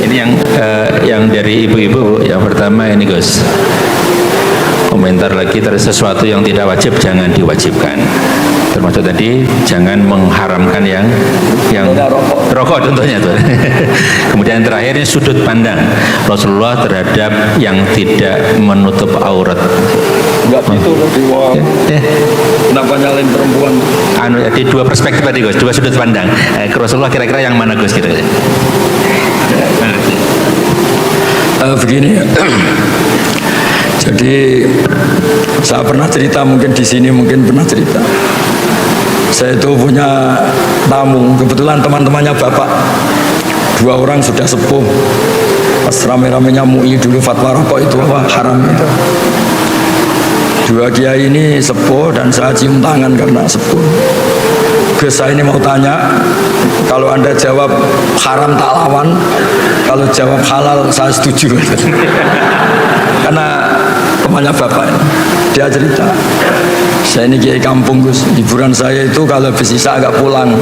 Ini yang dari ibu-ibu yang pertama ini Gus. Komentar lagi, sesuatu yang tidak wajib jangan diwajibkan. Termasuk tadi jangan mengharamkan yang rokok contohnya tuh. Kemudian terakhir ini sudut pandang Rasulullah terhadap yang tidak menutup aurat. Enggak gitu loh, kenapa nyalain perempuan? Jadi dua perspektif tadi Gus, dua sudut pandang. Ke Rasulullah kira-kira yang mana Gus kira-kira? Begini ya. Jadi saya pernah cerita, mungkin di sini mungkin pernah cerita. Saya itu punya tamu, kebetulan teman-temannya bapak, 2 orang sudah sepuh. Pas rame-ramenya MUI dulu fatwa rokok itu haram itu. 2 kiai ini sepuh dan saya cium tangan karena sepuh. Gus, saya ini mau tanya, kalau Anda jawab haram tak lawan, kalau jawab halal saya setuju. Karena temannya bapak, dia cerita, saya ini kiai kampung Gus, hiburan saya itu kalau habis isya agak pulang,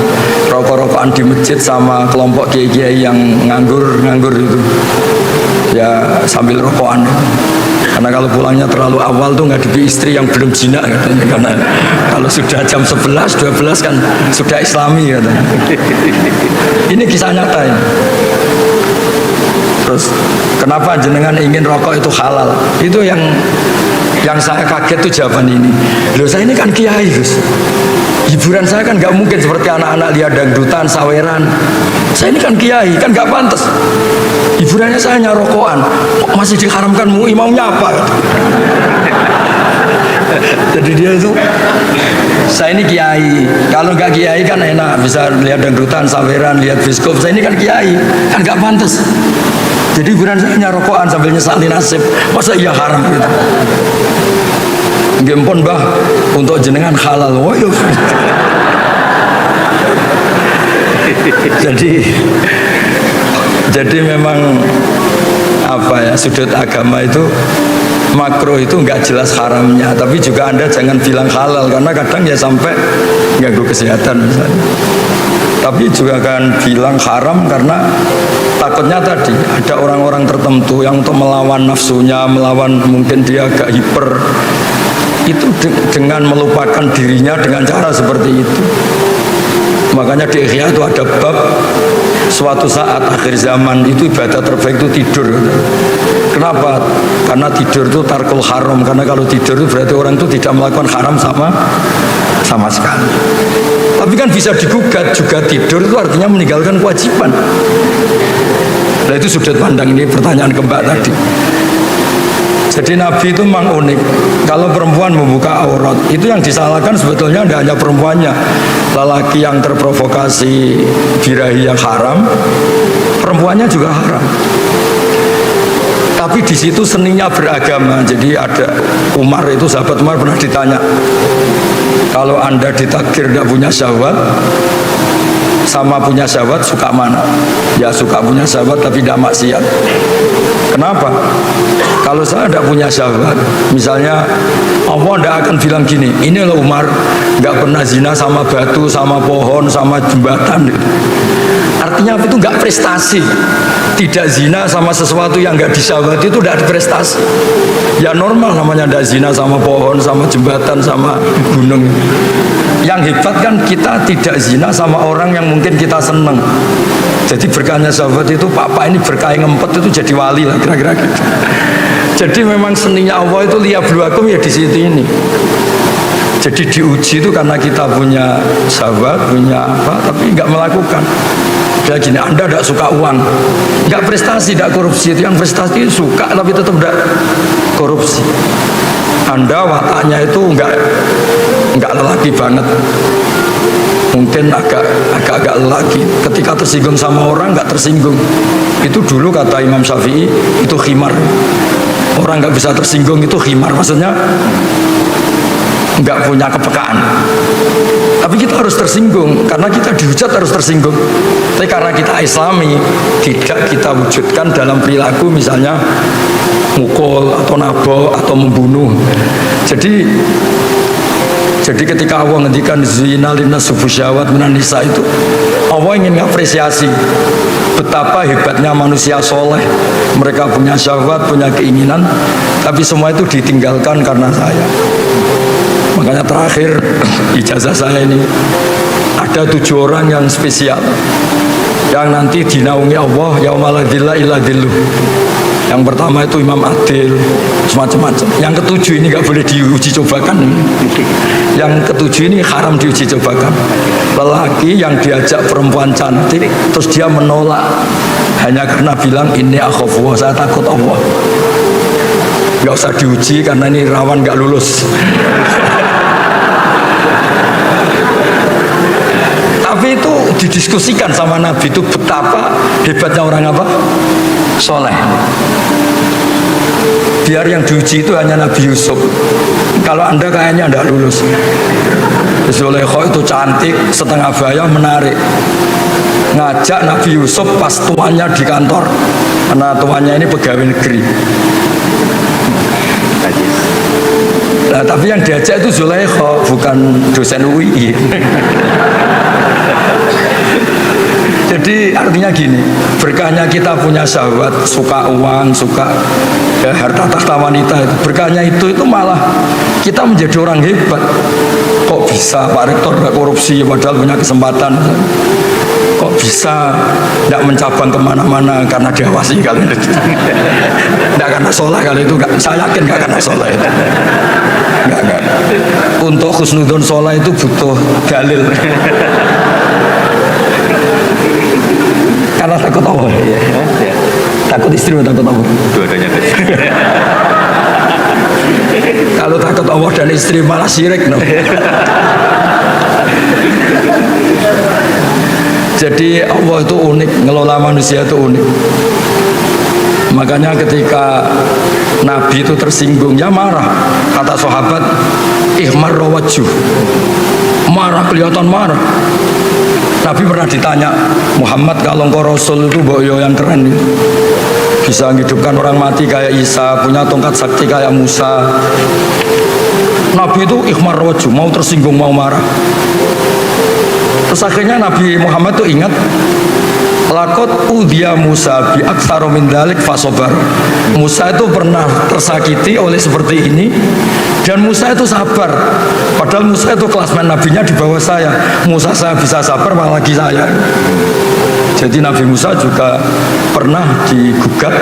rokok-rokokan di masjid sama kelompok kiai-kiai yang nganggur itu, ya sambil rokokan. Karena kalau pulangnya terlalu awal tuh ngadepi istri yang belum jinak katanya. Karena kalau sudah jam 11, 12 kan sudah islami katanya. Ini kisah nyata ini. Terus kenapa jenengan ingin rokok itu halal? Itu yang saya kaget tuh jawaban ini. Loh, saya ini kan kiai Gus. Hiburan saya kan nggak mungkin seperti anak-anak lihat dangdutan, saweran. Saya ini kan kiai, kan nggak pantas. Hiburannya saya nyarokokan, kok masih diharamkan MUI, maunya apa? Jadi dia itu, saya ini kiai. Kalau nggak kiai kan enak, bisa lihat dangdutan, saweran, lihat biskop. Saya ini kan kiai, kan nggak pantas. Jadi hiburan saya nyarokokan sambil nyesalin nasib. Masa iya haram gitu? Gempon bah, untuk jenengan halal. Woy. Jadi memang apa ya, sudut agama itu makro itu nggak jelas haramnya, tapi juga Anda jangan bilang halal karena kadang ya sampai ganggu kesehatan misalnya. Tapi juga kan bilang haram karena takutnya tadi ada orang-orang tertentu yang untuk melawan nafsunya, melawan mungkin dia agak hiper, itu dengan melupakan dirinya dengan cara seperti itu. Makanya di Ihya itu ada bab suatu saat akhir zaman itu ibadah terbaik itu tidur. Kenapa? Karena tidur itu tarkul haram. Karena kalau tidur itu berarti orang itu tidak melakukan haram sama sekali. Tapi kan bisa digugat juga, tidur itu artinya meninggalkan kewajiban. Nah itu sudut pandang ini pertanyaan ke Mbak tadi. Jadi Nabi itu memang unik. Kalau perempuan membuka aurat, itu yang disalahkan sebetulnya tidak hanya perempuannya. Lelaki yang terprovokasi birahi yang haram, perempuannya juga haram. Tapi di situ seninya beragama. Jadi ada Umar itu, sahabat Umar pernah ditanya, kalau Anda ditakdir tidak punya syahwat sama punya syahwat suka mana? Ya suka punya syahwat tapi tidak maksiat. Kenapa? Kalau saya tidak punya syahwat, misalnya Allah tidak akan bilang gini, ini loh Umar nggak pernah zina sama batu, sama pohon, sama jembatan. Artinya itu nggak prestasi. Tidak zina sama sesuatu yang nggak disyahwati itu tidak ada prestasi. Ya normal namanya tidak zina sama pohon, sama jembatan, sama gunung. Yang hebat kan kita tidak zina sama orang yang mungkin kita seneng. Jadi berkahnya sahabat itu, papa ini berkah ngempet itu jadi wali lah kira-kira gitu. Jadi memang seninya Allah itu liyabluwakum ya di situ ini. Jadi diuji itu karena kita punya sahabat, punya apa, tapi nggak melakukan. Dia gini, Anda tidak suka uang, nggak prestasi, tidak korupsi. Itu yang prestasi suka tapi tetap tidak korupsi. Anda wataknya itu nggak lelaki banget, mungkin agak lelaki. Ketika tersinggung sama orang nggak tersinggung. Itu dulu kata Imam Syafi'i itu khimar. Orang nggak bisa tersinggung itu khimar, maksudnya nggak punya kepekaan. Tapi kita harus tersinggung karena kita dihujat harus tersinggung. Tapi karena kita Islami tidak kita wujudkan dalam perilaku, misalnya mukul atau nabok atau membunuh. Jadi ketika Allah ngendikan zina linnas syahwat minan nisa itu, Allah ingin mengapresiasi betapa hebatnya manusia soleh. Mereka punya syahwat, punya keinginan, tapi semua itu ditinggalkan karena saya. Makanya terakhir ijazah saya ini ada 7 orang yang spesial, yang nanti dinaungi Allah yaumala dzilla illa dzilluh. Yang pertama itu Imam Adil, semacam-macam. Yang ketujuh ini nggak boleh diuji cobakan. Yang ketujuh ini haram diuji cobakan. Lelaki yang diajak perempuan cantik, terus dia menolak hanya karena bilang ini akhafullah, saya takut Allah. Nggak usah diuji karena ini rawan nggak lulus. Tapi itu didiskusikan sama Nabi, itu betapa hebatnya orang apa? Soleh. Biar yang diuji itu hanya Nabi Yusuf. Kalau Anda kayaknya tidak lulus. Zulaikha itu cantik, setengah bayang, menarik. Ngajak Nabi Yusuf pas tuannya di kantor, karena tuannya ini pegawai negeri. Nah, tapi yang diajak itu Zulaikha, bukan dosen UI. Jadi artinya gini, berkahnya kita punya syahwat, suka uang, suka harta tahta wanita itu. Berkahnya itu malah kita menjadi orang hebat. Kok bisa Pak Rektor gak korupsi padahal punya kesempatan? Kok bisa tidak mencabang kemana-mana karena diawasi kali itu? Tidak karena soleh kali itu, saya yakin gak karena soleh itu. Enggak. Untuk husnudon soleh itu butuh dalil. Karena takut Allah. Takut istri atau takut Allah? Dua-duanya. Kalau takut Allah dan istri malah syirik, no? Jadi Allah itu unik, ngelola manusia itu unik. Makanya ketika Nabi itu tersinggung, ya marah. Kata sahabat, ihmar wajhu. Marah, kelihatan marah. Nabi pernah ditanya, Muhammad kalau engkau Rasul itu boyo yang keren itu, bisa menghidupkan orang mati kayak Isa, punya tongkat sakti kayak Musa. Nabi itu ikhmar wajhu, mau tersinggung, mau marah. Terus akhirnya Nabi Muhammad itu ingat, lakot udhiya Musa bi aktsara min dzalik fasobar. Musa itu pernah tersakiti oleh seperti ini dan Musa itu sabar. Padahal Musa itu kelasmen nabinya di bawah saya. Musa saya bisa sabar, apalagi saya. Jadi Nabi Musa juga pernah digugat.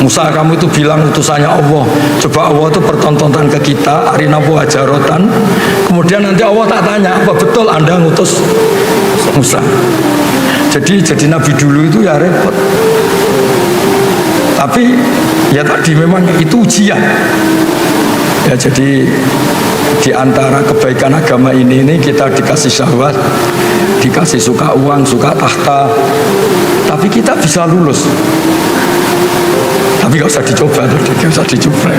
Musa, kamu itu bilang utusannya Allah. Coba Allah itu pertontonan ke kita, arinabu ajarotan. Kemudian nanti Allah tak tanya, apa betul Anda ngutus Musa? Jadi Nabi dulu itu ya repot. Tapi ya tadi memang itu ujian. Ya jadi di antara kebaikan agama ini kita dikasih syahwat, dikasih suka uang, suka tahta, tapi kita bisa lulus. Tapi gak usah dicoba, gak usah dicoba.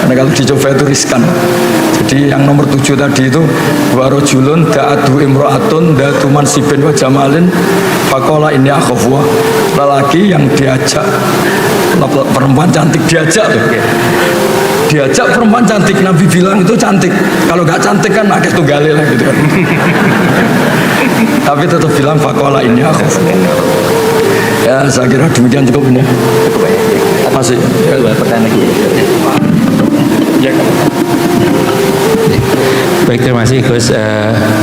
Karena kalau dicoba itu riskan. Jadi yang nomor 7 tadi itu warojulun da'adu imro'atun da'atu mansibin wa jamalin fakola ini akhafwa. Lelaki yang diajak perempuan cantik, diajak perempuan cantik, Nabi bilang itu cantik. Kalau gak cantik kan akeh tunggale lah gitu kan. Tapi tetap bilang fakola ini akhafwa. Ya saya kira demikian cukup ini. Masih ya, pertanyaan lagi. Ya. Baik, terima kasih Gus.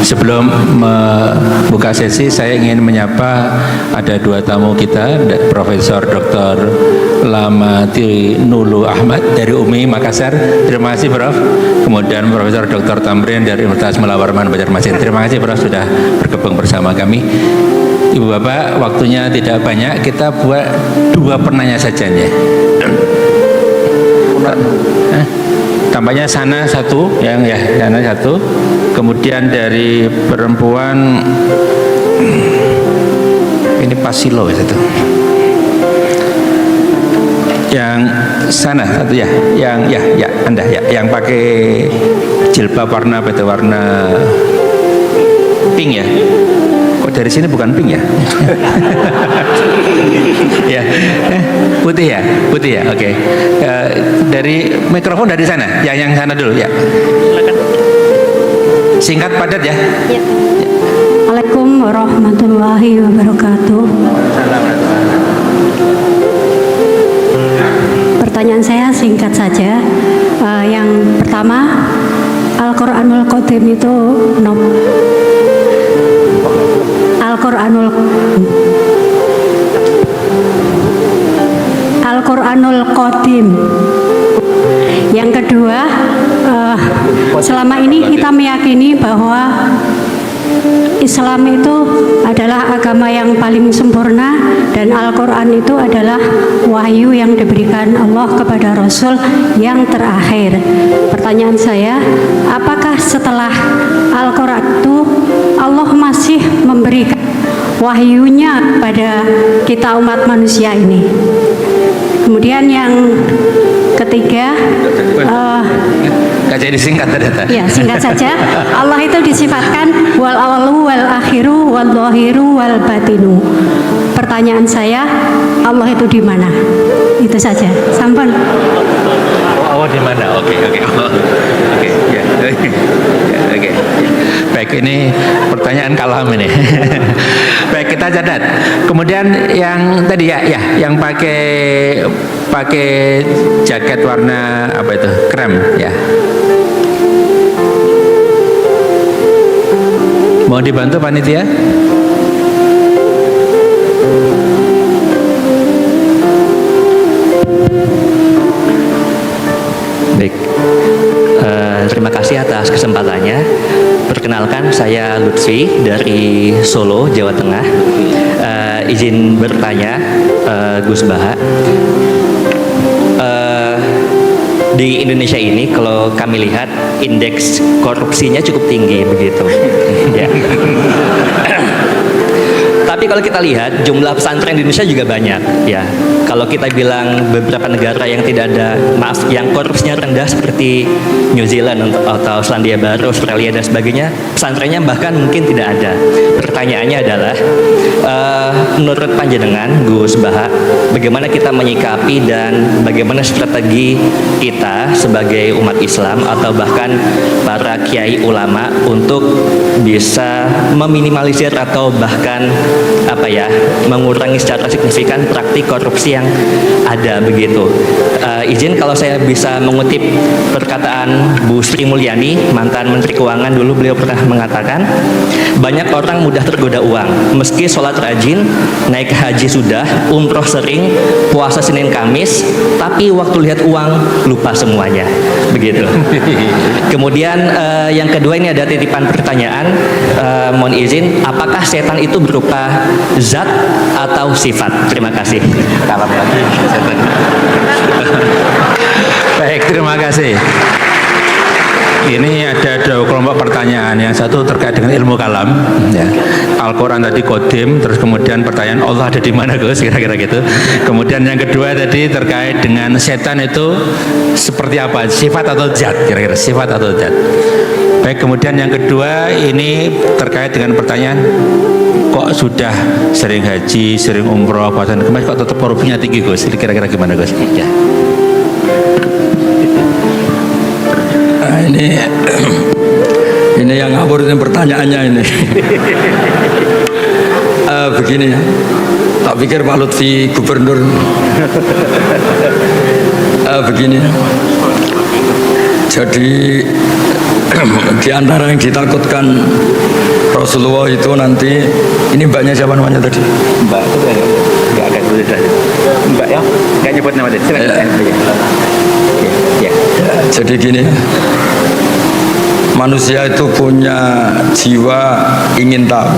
Sebelum membuka sesi, saya ingin menyapa ada 2 tamu kita, Profesor Dr. Lamati Nulu Ahmad dari UMI Makassar. Terima kasih Prof. Kemudian Profesor Dr. Tamrin dari Universitas Mula Warman Banjarmasin. Terima kasih Prof sudah bergabung bersama kami. Ibu Bapak, waktunya tidak banyak, kita buat 2 penanya saja ya. Tampaknya sana 1, yang ya sana 1. Kemudian dari perempuan ini Pasilo ya 1. Yang sana 1 ya, yang ya Anda ya, yang pakai jilbab warna beda warna pink ya. Kok dari sini bukan pink ya? Ya, putih ya, oke. Dari mikrofon dari sana, yang sana dulu ya. Singkat padat ya. Assalamualaikum warahmatullahi wabarakatuh. Pertanyaan saya singkat saja. Yang pertama, Al-Quranul Qadim itu Al-Quranul Qadim. Yang kedua, selama ini kita meyakini bahwa Islam itu adalah agama yang paling sempurna dan Al-Quran itu adalah wahyu yang diberikan Allah kepada Rasul yang terakhir. Pertanyaan saya, apakah setelah Al-Quran itu Allah masih memberikan wahyunya pada kita umat manusia ini? Kemudian yang ketiga, Gak jadi singkat ternyata. ya singkat saja, Allah itu disifatkan wal awalu wal akhiru wal zahiru wal batinu. Pertanyaan saya, Allah itu di mana? Itu saja. Sampun. Oh, di mana? Oke. Oke, ya. Oke. Baik, ini pertanyaan kalam ini. Baik, kita catat. Kemudian yang tadi ya, yang pakai jaket warna apa itu? Krem, ya. Mau dibantu panitia? Baik, terima kasih atas kesempatannya. Perkenalkan, saya Lutfi dari Solo, Jawa Tengah. Izin bertanya, Gus Baha. Di Indonesia ini kalau kami lihat indeks korupsinya cukup tinggi begitu. Ya. Tapi kalau kita lihat jumlah pesantren di Indonesia juga banyak, ya. Kalau kita bilang beberapa negara yang tidak ada, yang korupsinya rendah seperti New Zealand atau Selandia Baru, Australia dan sebagainya, pesantrennya bahkan mungkin tidak ada. Pertanyaannya adalah, menurut panjenengan Gus Baha, bagaimana kita menyikapi dan bagaimana strategi kita sebagai umat Islam atau bahkan para kiai ulama untuk bisa meminimalisir atau bahkan mengurangi secara signifikan praktik korupsi yang ada begitu. Izin kalau saya bisa mengutip perkataan Bu Sri Mulyani, mantan Menteri Keuangan dulu, beliau pernah mengatakan, banyak orang mudah tergoda uang, meski sholat rajin, naik haji sudah, umroh sering, puasa Senin Kamis, tapi waktu lihat uang lupa semuanya, begitu. Kemudian yang kedua, ini ada titipan pertanyaan, mohon izin, apakah setan itu berupa zat atau sifat? Terima kasih. Kalam lagi. Baik, terima kasih. Ini ada dua kelompok pertanyaan. Yang satu terkait dengan ilmu kalam, ya. Al-Quran tadi Qadim, terus kemudian pertanyaan Allah ada di mana, Gus? Kira-kira gitu. Kemudian yang kedua tadi terkait dengan setan itu seperti apa? Sifat atau zat? Kira-kira sifat atau zat? Baik, kemudian yang kedua ini terkait dengan pertanyaan, kok sudah sering haji, sering umroh, puasa kemarin kok tetap korupsinya tinggi, Gus? Kira-kira gimana, Gus? Ya. Nah, ini yang ngawur ini pertanyaannya ini. Begini ya, tak pikir Pak Lutfi gubernur. Begini ya. Jadi di antara yang ditakutkan Rasulullah itu nanti, ini mbaknya siapa namanya tadi? Mbak itu nggak agak dulu tadi. Mbak ya, nggak nyebut nama tadi. Ya. Jadi gini, manusia itu punya jiwa ingin tahu.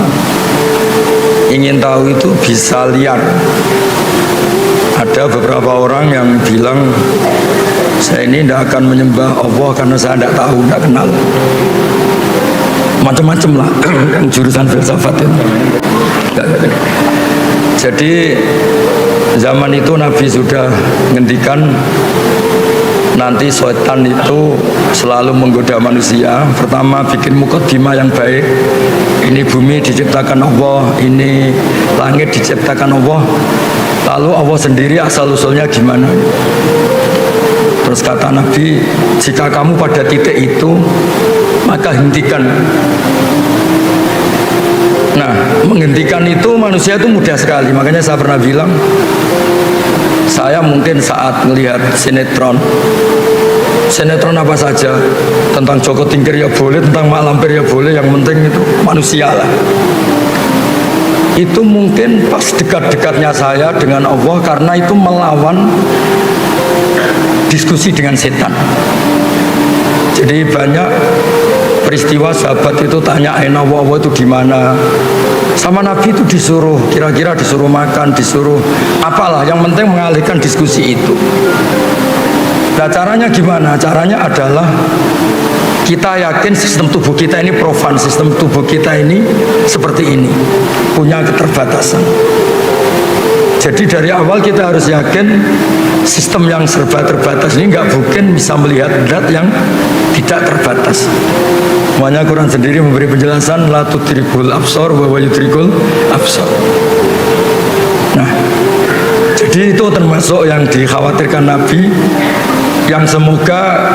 Ingin tahu itu bisa liar. Ada beberapa orang yang bilang, saya ini tidak akan menyembah Allah karena saya tidak tahu, tidak kenal. Macam-macam lah yang jurusan filsafat itu. Jadi zaman itu Nabi sudah ngendikan nanti setan itu selalu menggoda manusia. Pertama bikin mukadimah yang baik. Ini bumi diciptakan Allah, ini langit diciptakan Allah. Lalu Allah sendiri asal-usulnya gimana? Terus kata Nabi, jika kamu pada titik itu, maka hentikan. Nah, menghentikan itu manusia itu mudah sekali. Makanya saya pernah bilang, saya mungkin saat melihat sinetron apa saja, tentang Joko Tingkir ya boleh, tentang Mak Lampir ya boleh, yang penting itu manusia lah. Itu mungkin pas dekat-dekatnya saya dengan Allah, karena itu melawan diskusi dengan setan. Jadi banyak peristiwa sahabat itu tanya Allah itu di mana. Sama Nabi itu disuruh, kira-kira disuruh makan, disuruh apalah, yang penting mengalihkan diskusi itu. Nah caranya gimana? Caranya adalah kita yakin sistem tubuh kita ini profan, sistem tubuh kita ini seperti ini, punya keterbatasan. Jadi dari awal kita harus yakin sistem yang serba terbatas ini nggak mungkin bisa melihat zat yang tidak terbatas. Makanya Quran sendiri memberi penjelasan la tudrikul absar wa yudrikul absar. Nah, jadi itu termasuk yang dikhawatirkan Nabi, yang semoga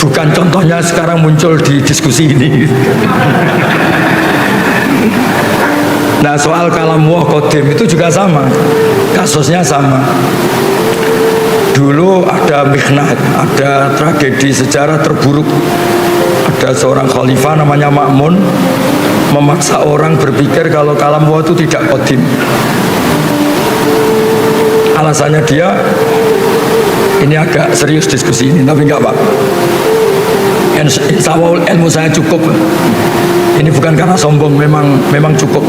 bukan contohnya sekarang muncul di diskusi ini. Nah soal kalamullah qadim itu juga sama, kasusnya sama. Dulu ada mihnah, ada tragedi sejarah terburuk. Ada seorang khalifah namanya Ma'mun, memaksa orang berpikir kalau kalamullah itu tidak qadim. Alasannya dia, ini agak serius diskusi ini, tapi nggak apa-apa. Insya Allah ilmu saya cukup. Ini bukan karena sombong, memang cukup.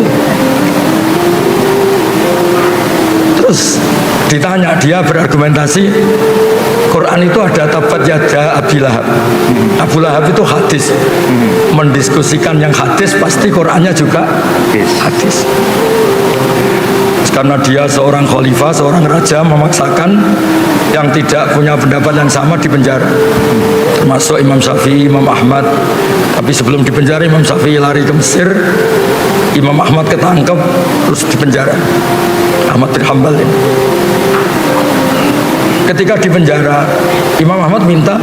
Terus ditanya, dia berargumentasi, Quran itu ada tabat yada Abi Lahab. Abu Lahab itu hadis. Mendiskusikan yang hadis, pasti Qurannya juga hadis. Karena dia seorang khalifah, seorang raja, memaksakan yang tidak punya pendapat yang sama di penjara. Termasuk Imam Syafi'i, Imam Ahmad. Tapi sebelum di penjara, Imam Syafi'i lari ke Mesir, Imam Ahmad ketangkep, terus di penjara. Ahmad bin Hanbal ini. Ketika di penjara, Imam Ahmad minta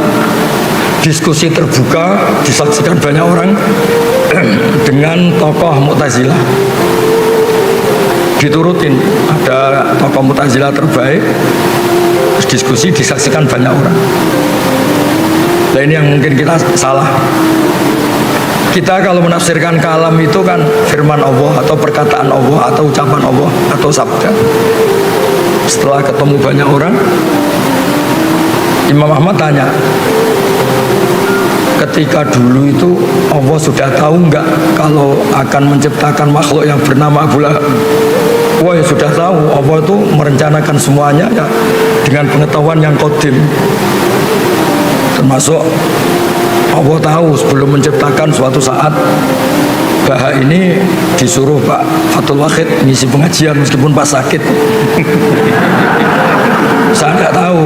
diskusi terbuka, disaksikan banyak orang dengan tokoh Mu'tazilah. Diturutin, ada tokoh Mu'tazilah terbaik, terus diskusi disaksikan banyak orang. Nah ini yang mungkin kita salah. Kita kalau menafsirkan kalam itu kan firman Allah atau perkataan Allah atau ucapan Allah atau sabda. Setelah ketemu banyak orang, Imam Ahmad tanya, ketika dulu itu Allah sudah tahu enggak kalau akan menciptakan makhluk yang bernama Abu Lahab? Wah ya sudah tahu, Allah itu merencanakan semuanya ya dengan pengetahuan yang qadim. Termasuk Allah tahu sebelum menciptakan suatu saat Baha ini disuruh Pak Fathul Wahid ngisi pengajian meskipun pas sakit. Saya nggak tahu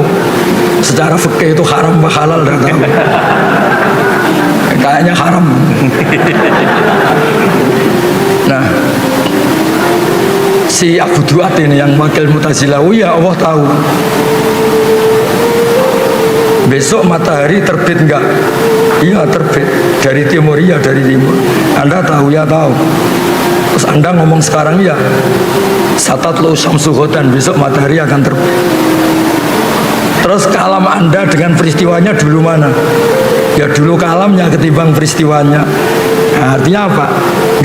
secara fikih itu haram apa halal, nggak tahu. Kayaknya haram. Nah, si Abu Duat ini yang wakil Mu'tazilah, oh ya Allah tahu. Besok matahari terbit enggak? Iya terbit. Dari timur, iya dari timur. Anda tahu? Ya tahu. Terus Anda ngomong sekarang ya, satatlu syamsu ghadan, besok matahari akan terbit. Terus kalam Anda dengan peristiwanya dulu mana? Ya dulu kalamnya ketimbang peristiwanya. Nah, artinya apa?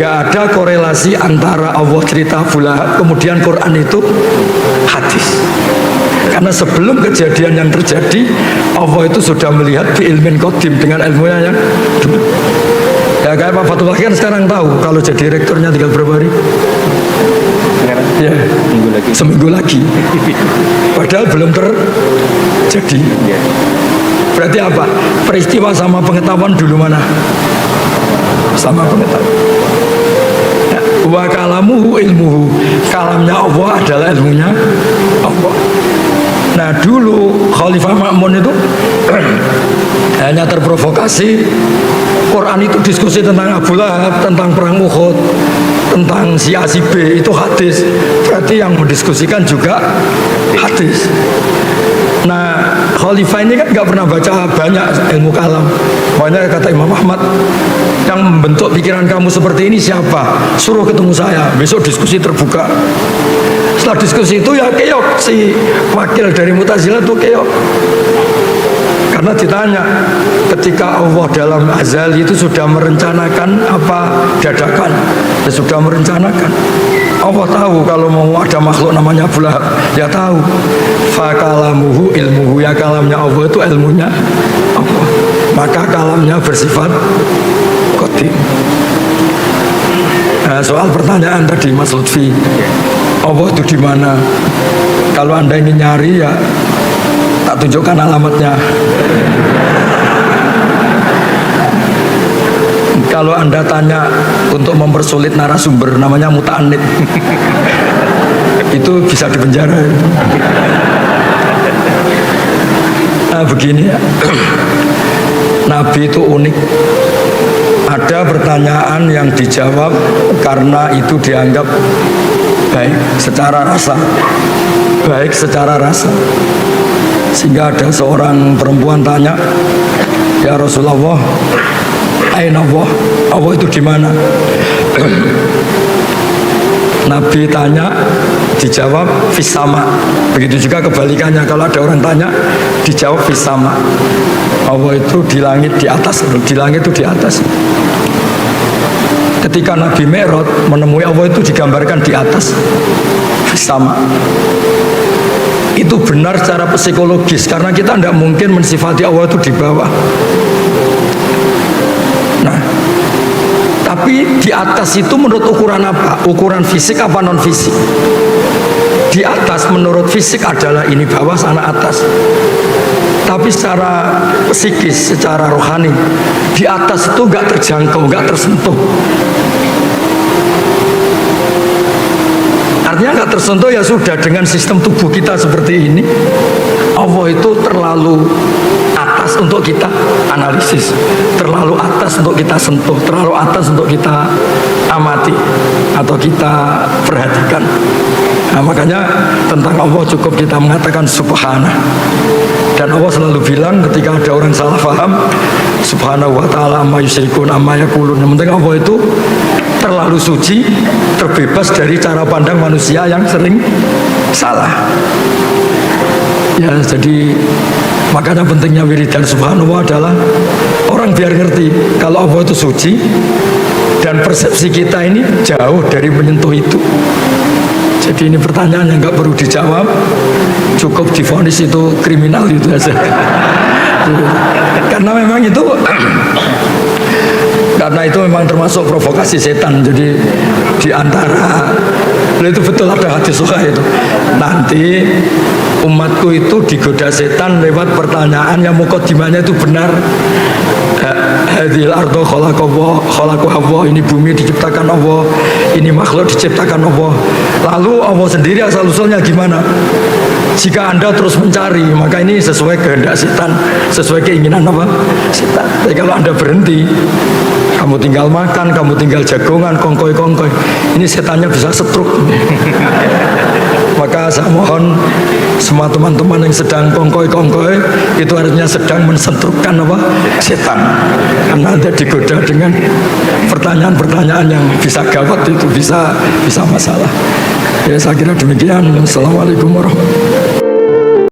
Gak ada korelasi antara Allah cerita Abu Lahab kemudian Quran itu hadis. Karena sebelum kejadian yang terjadi, Allah itu sudah melihat bi ilmin qadim, dengan ilmunya yang dulu. Ya kayak Pak Fathul Wahid kan sekarang tahu kalau jadi rektornya tinggal berapa hari? Ya, seminggu lagi. Padahal belum terjadi. Berarti apa? Peristiwa sama pengetahuan dulu mana? Sama pengetahuan. Ya, wa kalamuhu ilmuhu. Kalamnya Allah adalah ilmunya Allah. Nah dulu Khalifah Ma'mun itu hanya terprovokasi. Quran itu diskusi tentang Abu Lahab, tentang perang Uhud, tentang si A si B, itu hadis. Berarti yang mendiskusikan juga hadis. Nah Khalifah ini kan nggak pernah baca banyak ilmu kalam. Makanya kata Imam Ahmad, yang membentuk pikiran kamu seperti ini siapa? Suruh ketemu saya, besok diskusi terbuka. setelah diskusi itu ya keok, si wakil dari Mu'tazilah itu keok. Karena ditanya, ketika Allah dalam azali itu sudah merencanakan apa dadakan, ya sudah merencanakan. Allah tahu kalau mau ada makhluk namanya Abu Lahab, ya tahu. Fakalamuhu ilmuhu, ya kalamnya Allah itu ilmunya Allah. Maka kalamnya bersifat qadim. Nah, soal pertanyaan tadi Mas Lutfi, Allah itu di mana? Kalau Anda ingin nyari ya tak tunjukkan alamatnya. Kalau Anda tanya untuk mempersulit narasumber namanya muta'anid, itu bisa dipenjara. Nah begini ya, Nabi itu unik. Ada pertanyaan yang dijawab karena itu dianggap baik secara rasa, baik secara rasa. Sehingga ada seorang perempuan tanya, ya Rasulullah, aina Allah, Allah itu di mana? Nabi tanya, dijawab fis sama. Begitu juga kebalikannya, kalau ada orang tanya, dijawab fis sama. Allah itu di langit di atas, di langit itu di atas. Ketika Nabi Mi'raj menemui Allah itu digambarkan di atas, fis sama. Itu benar secara psikologis, karena kita tidak mungkin mensifati Allah itu di bawah. Nah, tapi di atas itu menurut ukuran apa? Ukuran fisik apa non fisik? Di atas menurut fisik adalah ini bawah, sana atas. Tapi secara psikis, secara rohani, di atas itu nggak terjangkau, nggak tersentuh. Artinya nggak tersentuh ya sudah, dengan sistem tubuh kita seperti ini, Allah itu terlalu atas untuk kita analisis, terlalu atas untuk kita sentuh, terlalu atas untuk kita amati atau kita perhatikan. Nah, makanya tentang Allah cukup kita mengatakan subhanah. Dan Allah selalu bilang ketika ada orang salah paham, subhanahu wa ta'ala amma yusyrikun amma yaqulun. Yang penting Allah itu terlalu suci, terbebas dari cara pandang manusia yang sering salah. Ya, jadi makanya pentingnya wiridan subhanallah adalah orang biar ngerti kalau Allah itu suci dan persepsi kita ini jauh dari menyentuh itu. Jadi ini pertanyaan yang nggak perlu dijawab, cukup divonis itu kriminal itu aja. Karena memang itu memang termasuk provokasi setan. Jadi di antara itu betul ada hadis sahih itu. Nanti umatku itu digoda setan lewat pertanyaan yang mukadimahnya itu benar. Hadhil ardo khalaqahu Allah, ini bumi diciptakan Allah, ini makhluk diciptakan Allah. Lalu Allah sendiri asal usulnya gimana? Jika Anda terus mencari, maka ini sesuai kehendak setan, sesuai keinginan apa? Setan. Tapi kalau Anda berhenti, kamu tinggal makan, kamu tinggal jagongan, kongkoy-kongkoy, ini setannya bisa setruk. Maka saya mohon semua teman-teman yang sedang kongkoy-kongkoy itu artinya sedang mensetrukkan apa? Setan. Karena Anda digoda dengan pertanyaan-pertanyaan yang bisa gawat, itu bisa masalah. Ya saya kira demikian. Assalamualaikum warahmatullahi wabarakatuh.